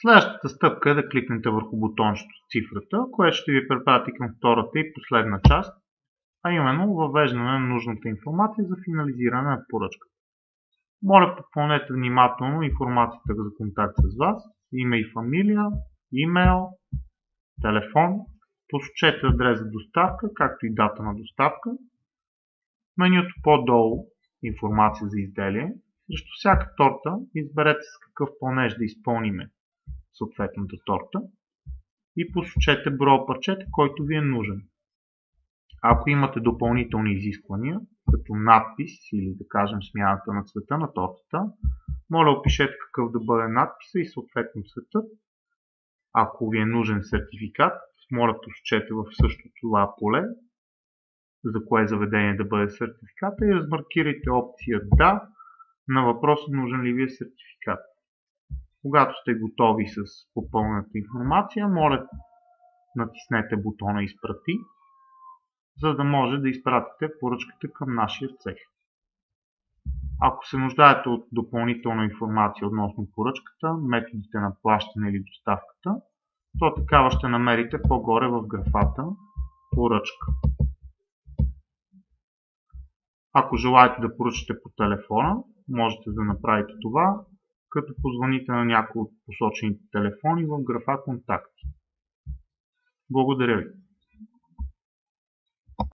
Следващата стъпка е да кликнете върху бутончето с цифрата, което ще ви препрати към втората и последна част, а именно въвеждане на нужната информация за финализиране на поръчката. Моля, попълнете внимателно информацията за контакт с вас, име и фамилия, имейл, телефон, посочете адрес за доставка, както и дата на доставка. Менюто по-долу информация за изделие. Срещу всяка торта изберете с какъв пълнеж да изпълниме съответната торта и посочете броя парчета, който ви е нужен. Ако имате допълнителни изисквания, като надпис или да кажем смяната на цвета на тортата, моля опишете какъв да бъде надписа и съответно цветът. Ако ви е нужен сертификат, моля посочете в същото това поле за кое заведение да бъде сертификата и размаркирайте опция да на въпроса нужен ли ви е сертификат. Когато сте готови с попълнената информация, моля натиснете бутона Изпрати, за да може да изпратите поръчката към нашия цех. Ако се нуждаете от допълнителна информация относно поръчката, методите на плащане или доставката, то такава ще намерите по-горе в графата Поръчка. Ако желаете да поръчате по телефона, можете да направите това, като позвоните на някой от посочените телефони в графа Контакти. Благодаря ви!